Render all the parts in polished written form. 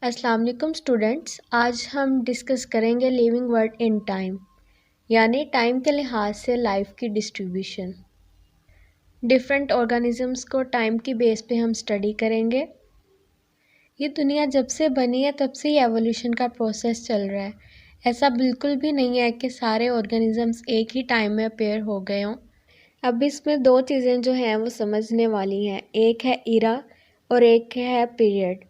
अस्सलाम वालेकुम स्टूडेंट्स। आज हम डिस्कस करेंगे लिविंग वर्ल्ड इन टाइम, यानी टाइम के लिहाज से लाइफ की डिस्ट्रीब्यूशन। डिफरेंट ऑर्गेनिजम्स को टाइम की बेस पे हम स्टडी करेंगे। ये दुनिया जब से बनी है तब से ही एवोल्यूशन का प्रोसेस चल रहा है। ऐसा बिल्कुल भी नहीं है कि सारे ऑर्गेनिजम्स एक ही टाइम में अपेयर हो गए हों। अब इसमें दो चीज़ें जो हैं वो समझने वाली हैं, एक है ईरा और एक है पीरियड।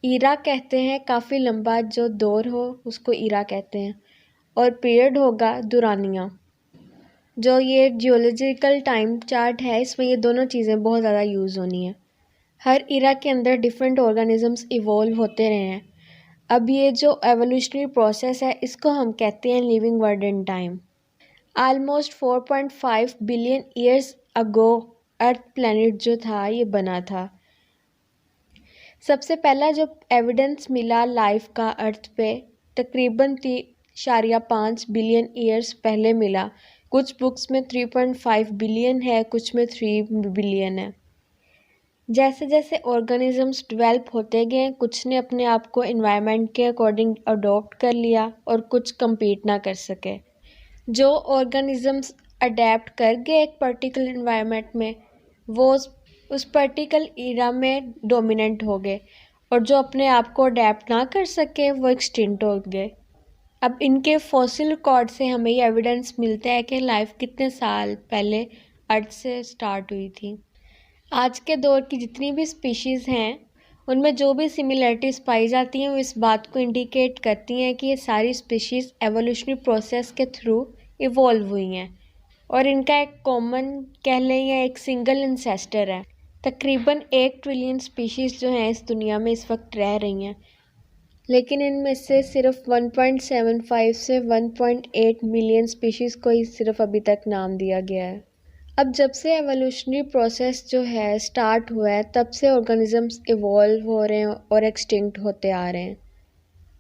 ईरा कहते हैं काफ़ी लंबा जो दौर हो उसको ईरा कहते हैं, और पीरियड होगा दुरानिया। जो ये जियोलॉजिकल टाइम चार्ट है इसमें ये दोनों चीज़ें बहुत ज़्यादा यूज़ होनी है। हर ईरा के अंदर डिफरेंट ऑर्गेनिजम्स इवॉल्व होते रहे हैं। अब ये जो एवोल्यूशनरी प्रोसेस है इसको हम कहते हैं living world in time. Almost 4.5 billion years ago earth planet जो था ये बना था। सबसे पहला जो एविडेंस मिला लाइफ का अर्थ पे तकरीबन 3.5 बिलियन ईयर्स पहले मिला। कुछ बुक्स में 3.5 बिलियन है, कुछ में 3 बिलियन है। जैसे जैसे ऑर्गेनिजम्स डेवलप होते गए कुछ ने अपने आप को एनवायरनमेंट के अकॉर्डिंग अडॉप्ट कर लिया और कुछ compete ना कर सके। जो ऑर्गेनिजम्स अडेप्ट कर गए एक पर्टिकुलर एनवायरनमेंट में वो उस पर्टिकुलर ईरा में डोमिनेंट हो गए, और जो अपने आप को अडेप्ट ना कर सके वो एक्सटिंक्ट हो गए। अब इनके फॉसिल रिकॉर्ड से हमें ये एविडेंस मिलता है कि लाइफ कितने साल पहले अर्थ से स्टार्ट हुई थी। आज के दौर की जितनी भी स्पीशीज़ हैं उनमें जो भी सिमिलरिटीज़ पाई जाती हैं वो इस बात को इंडिकेट करती हैं कि ये सारी स्पीशीज़ एवोल्यूशनरी प्रोसेस के थ्रू इवॉल्व हुई हैं, और इनका एक कॉमन कह लें या एक सिंगल इंसेस्टर है। तकरीबन 1 ट्रिलियन स्पीशीज़ जो हैं इस दुनिया में इस वक्त रह रही हैं, लेकिन इनमें से सिर्फ 1.75 से 1.8 मिलियन स्पीशीज़ को ही सिर्फ अभी तक नाम दिया गया है। अब जब से एवोल्यूशनरी प्रोसेस जो है स्टार्ट हुआ है तब से ऑर्गेनिजम्स इवॉल्व हो रहे हैं और एक्सटिंक्ट होते आ रहे हैं।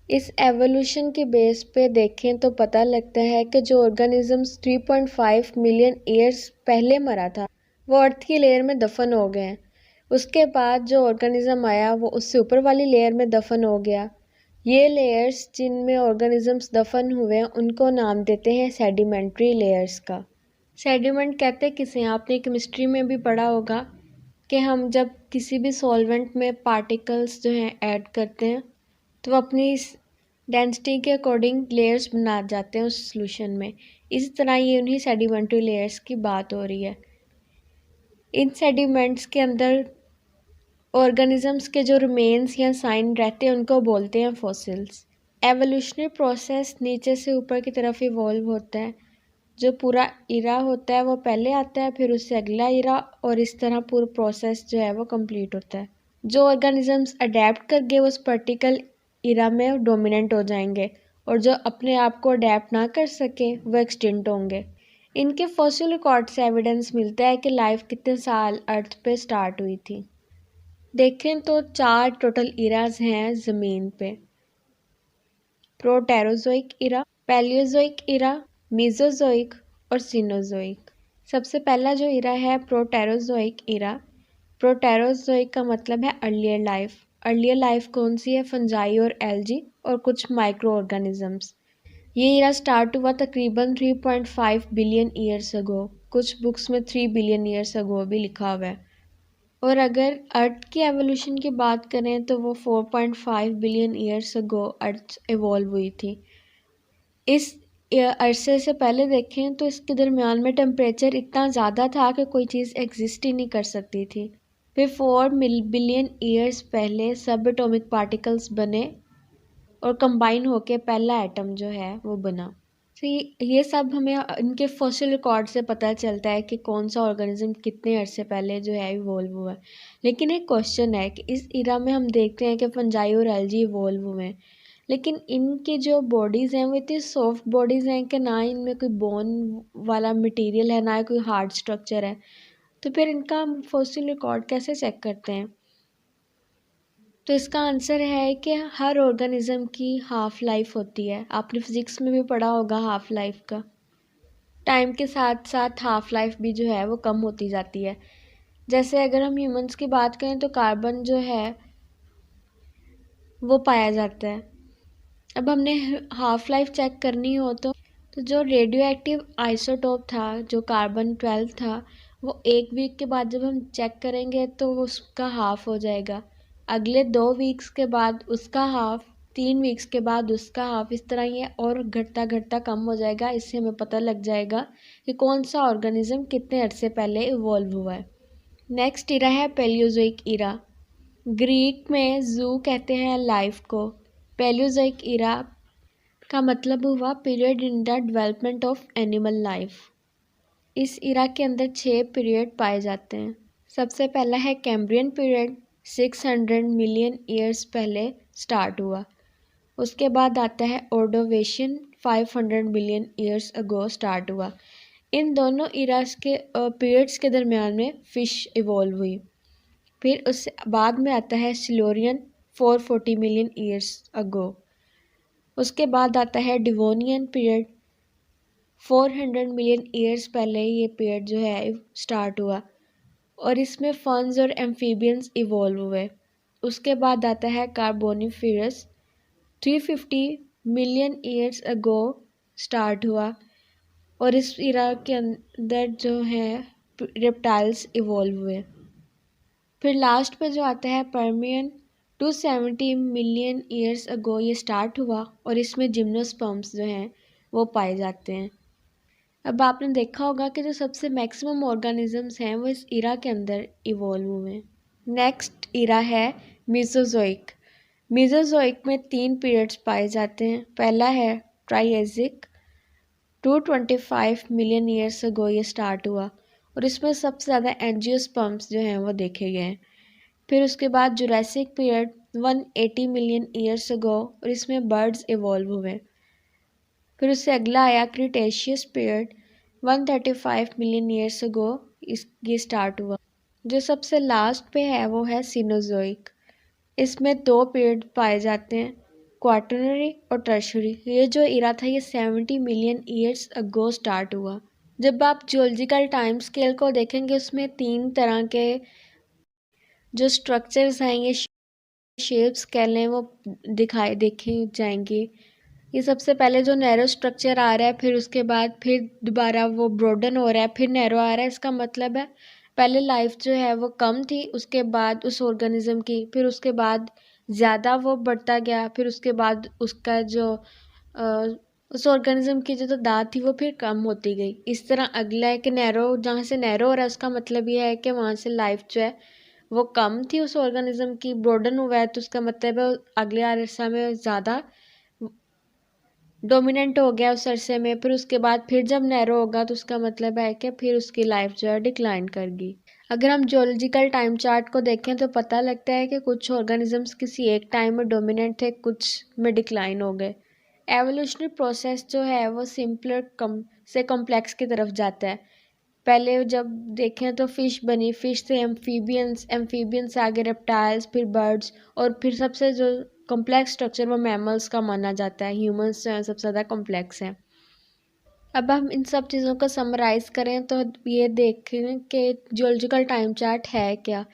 इस एवोल्यूशन की बेस पे देखें तो पता लगता है कि जो ऑर्गेनिजम्स 3.5 मिलियन ईयर्स पहले मरा था वो अर्थ की लेयर में दफन हो गए हैं। उसके बाद जो ऑर्गेनिज्म आया वो उससे ऊपर वाली लेयर में दफन हो गया। ये लेयर्स जिनमें ऑर्गेनिजम्स दफन हुए हैं उनको नाम देते हैं सेडिमेंट्री लेयर्स का। सेडिमेंट कहते किसे, आपने केमिस्ट्री में भी पढ़ा होगा कि हम जब किसी भी सॉल्वेंट में पार्टिकल्स जो हैं ऐड करते हैं तो वो अपनी डेंसिटी के अकॉर्डिंग लेयर्स बना जाते हैं उस सॉल्यूशन में। इसी तरह ये उन्हीं सेडिमेंट्री लेयर्स की बात हो रही है। इन सेडिमेंट्स के अंदर ऑर्गेनिजम्स के जो रिमेन्स या साइन रहते हैं उनको बोलते हैं फॉसिल्स। एवोल्यूशनरी प्रोसेस नीचे से ऊपर की तरफ इवॉल्व होता है। जो पूरा इरा होता है वो पहले आता है, फिर उससे अगला इरा, और इस तरह पूरा प्रोसेस जो है वो कंप्लीट होता है। जो ऑर्गेनिजम्स अडेप्ट कर गए उस पर्टिकुलर इरा में डोमिनेंट हो जाएंगे, और जो अपने आप को अडेप्ट ना कर सके वो एक्सटिंक्ट होंगे। इनके फॉसिल रिकॉर्ड से एविडेंस मिलता है कि लाइफ कितने साल अर्थ पे स्टार्ट हुई थी। देखें तो 4 टोटल इराज हैं ज़मीन पे: प्रोटेरोजोइक इरा, पैलियोजोइक इरा, मीजोजोइक और सीनोजोइक। सबसे पहला जो इरा है प्रोटेरोजोइक इरा। प्रोटेरोजोइक का मतलब है अर्लियर लाइफ। अर्लियर लाइफ कौन सी है? फंजाई और एल्गी और कुछ माइक्रो ऑर्गेनिजम्स। ये इरा स्टार्ट हुआ तकरीबन 3.5 बिलियन ईयर्स अगो। कुछ बुक्स में 3 बिलियन ईयर्स अगो भी लिखा हुआ है। और अगर अर्थ की एवोल्यूशन की बात करें तो वो 4.5 बिलियन ईयर्स अगो अर्थ इवॉल्व हुई थी। इस अरसे से पहले देखें तो इसके दरमियान में टेम्परेचर इतना ज़्यादा था कि कोई चीज़ एग्जिस्ट ही नहीं कर सकती थी। फिर 4 बिलियन ईयर्स पहले सब एटॉमिक पार्टिकल्स बने और कंबाइन होके पहला एटम जो है वो बना। तो ये सब हमें इनके फॉसिल रिकॉर्ड से पता चलता है कि कौन सा ऑर्गेनिज्म कितने अरसे पहले जो है इवॉल्व हुआ है। लेकिन एक क्वेश्चन है कि इस इरा में हम देखते हैं कि फंजाई और एल्गी इवॉल्व हुए हैं, लेकिन इनकी जो बॉडीज़ हैं वो इतनी सॉफ्ट बॉडीज़ हैं कि ना इनमें कोई बोन वाला मटेरियल है ना कोई हार्ड स्ट्रक्चर है। तो फिर इनका हम फॉसिल रिकॉर्ड कैसे चेक करते हैं? तो इसका आंसर है कि हर ऑर्गेनिज्म की हाफ़ लाइफ होती है। आपने फिज़िक्स में भी पढ़ा होगा हाफ़ लाइफ का। टाइम के साथ साथ हाफ़ लाइफ भी जो है वो कम होती जाती है। जैसे अगर हम ह्यूमंस की बात करें तो कार्बन जो है वो पाया जाता है। अब हमने हाफ लाइफ चेक करनी हो तो जो रेडियो एक्टिव आइसोटोप था, जो कार्बन-12 था, वो 1 वीक के बाद जब हम चेक करेंगे तो उसका हाफ हो जाएगा। अगले 2 वीक्स के बाद उसका हाफ, 3 वीक्स के बाद उसका हाफ, इस तरह ये और घटता घटता कम हो जाएगा। इससे हमें पता लग जाएगा कि कौन सा ऑर्गेनिज्म कितने अरसे पहले इवॉल्व हुआ है। नेक्स्ट इरा है पैलियोज़ोइक इरा। ग्रीक में जू कहते हैं लाइफ को। पैलियोज़ोइक इरा का मतलब हुआ period in the development of animal life. इस इरा के अंदर 6 पीरियड पाए जाते हैं। सबसे पहला है कैम्ब्रियन पीरियड, 600 मिलियन ईयर्स पहले स्टार्ट हुआ। उसके बाद आता है ऑर्डोवेशियन, 500 मिलियन ईयर्स अगो स्टार्ट हुआ। इन दोनों इरास के पीरियड्स के दरमियान में फ़िश इवॉल्व हुई। फिर उससे बाद में आता है सिल्यूरियन, 440 मिलियन ईयर्स अगो। उसके बाद आता है डिवोनियन पीरियड, 400 मिलियन ईयर्स पहले ये पीरियड जो है स्टार्ट हुआ और इसमें फर्न्स और एम्फीबियंस इवॉल्व हुए। उसके बाद आता है Carboniferous, 350 million years ago start हुआ और इस इरा के अंदर जो है रेप्टाइल्स इवॉल्व हुए। फिर लास्ट पे जो आता है पर्मियन, 270 मिलियन ईयर्स अगो ये स्टार्ट हुआ और इसमें जिम्नोस्पर्म्स जो हैं वो पाए जाते हैं। अब आपने देखा होगा कि जो सबसे मैक्सिमम ऑर्गेनिजम्स हैं वो इस इरा के अंदर इवॉल्व हुए हैं। नेक्स्ट इरा है मीसोजोइक। मीसोजोइक में 3 पीरियड्स पाए जाते हैं। पहला है ट्राइएजिक, 225 मिलियन ईयर्स अगो ये स्टार्ट हुआ और इसमें सबसे ज़्यादा एंजियोस्पर्म्स जो हैं वो देखे गए हैं। फिर उसके बाद Jurassic period, 180 million years ago और इसमें बर्ड्स इवॉल्व हुए। फिर उससे अगला आया Cretaceous period, 135 million years ago ये स्टार्ट हुआ। जो सबसे लास्ट पे है वो है सीनोजोइक। इसमें 2 पीरियड पाए जाते हैं, क्वाटरनरी और टर्शरी। ये जो इरा था ये 70 मिलियन ईयर्स अगो स्टार्ट हुआ। जब आप जियोलॉजिकल टाइम स्केल को देखेंगे उसमें 3 तरह के जो स्ट्रक्चर्स हैं, ये शेप्स कह लें, वो देखे जाएंगे। ये सबसे पहले जो नैरो स्ट्रक्चर आ रहा है, फिर उसके बाद फिर दोबारा वो ब्रॉडन हो रहा है, फिर नैरो आ रहा है। इसका मतलब है पहले लाइफ जो है वो कम थी, उसके बाद उस ऑर्गेनिज्म की, फिर उसके बाद ज़्यादा वो बढ़ता गया, फिर उसके बाद उसका जो उस ऑर्गेनिज्म की जो दाँत थी वो फिर कम होती गई। इस तरह अगला है कि नैरो, जहाँ से नैरो हो रहा है उसका मतलब ये है कि वहाँ से लाइफ जो है वो कम थी उस ऑर्गेनिज्म की। ब्रॉडन हुआ है तो उसका मतलब है अगले अरसा में ज़्यादा डोमिनेंट हो गया उस अरसे में। फिर उसके बाद फिर जब नैरो होगा तो उसका मतलब है कि फिर उसकी लाइफ जो है डिक्लाइन करगी। अगर हम जियोलॉजिकल टाइम चार्ट को देखें तो पता लगता है कि कुछ ऑर्गेनिजम्स किसी एक टाइम में डोमिनेंट थे, कुछ में डिक्लाइन हो गए। एवोल्यूशनरी प्रोसेस जो है वो सिंपलर से कॉम्प्लेक्स की तरफ जाता है। पहले जब देखें तो फ़िश बनी, फ़िश से एम्फीबियंस, एम्फीबियंस से आगे रेप्टाइल्स, फिर बर्ड्स और फिर सबसे जो कॉम्प्लेक्स स्ट्रक्चर वो मैमल्स का माना जाता है। ह्यूमंस जो है सबसे ज़्यादा कॉम्प्लेक्स हैं। अब हम इन सब चीज़ों को समराइज़ करें तो ये देखें कि जियोलॉजिकल टाइम चार्ट है क्या।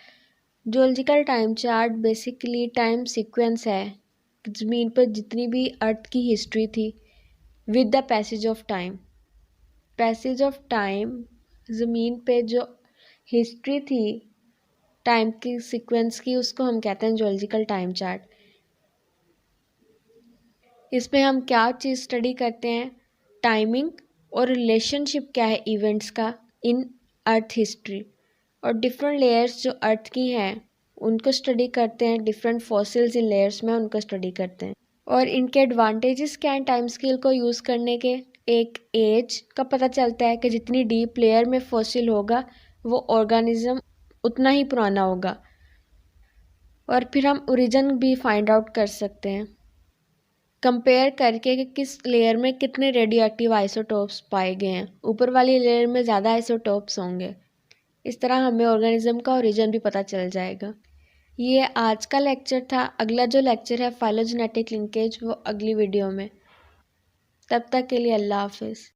Geological time chart basically time sequence है। ज़मीन पर जितनी भी अर्थ की हिस्ट्री थी with the passage of time. Passage of time, ज़मीन पे जो हिस्ट्री थी टाइम की सीक्वेंस की, उसको हम कहते हैं जियोलॉजिकल टाइम चार्ट। इसमें हम क्या चीज़ स्टडी करते हैं, टाइमिंग और रिलेशनशिप क्या है इवेंट्स का इन अर्थ हिस्ट्री, और डिफरेंट लेयर्स जो अर्थ की हैं उनको स्टडी करते हैं। डिफरेंट फॉसिल्स इन लेयर्स में उनको स्टडी करते हैं और इनके एडवांटेजेस क्या हैं टाइम स्केल को यूज़ करने के। एक एज का पता चलता है कि जितनी डीप लेयर में फॉसिल होगा वो ऑर्गेनिज्म उतना ही पुराना होगा, और फिर हम ओरिजिन भी फाइंड आउट कर सकते हैं कंपेयर करके कि किस लेयर में कितने रेडियो एक्टिव आइसोटोप्स पाए गए हैं। ऊपर वाली लेयर में ज़्यादा आइसोटोप्स होंगे। इस तरह हमें ऑर्गेनिज्म का ओरिजिन भी पता चल जाएगा। ये आज का लेक्चर था। अगला जो लेक्चर है फाइलोजेनेटिक लिंकेज, वो अगली वीडियो में। तब तक के लिए अल्लाह हाफिज़।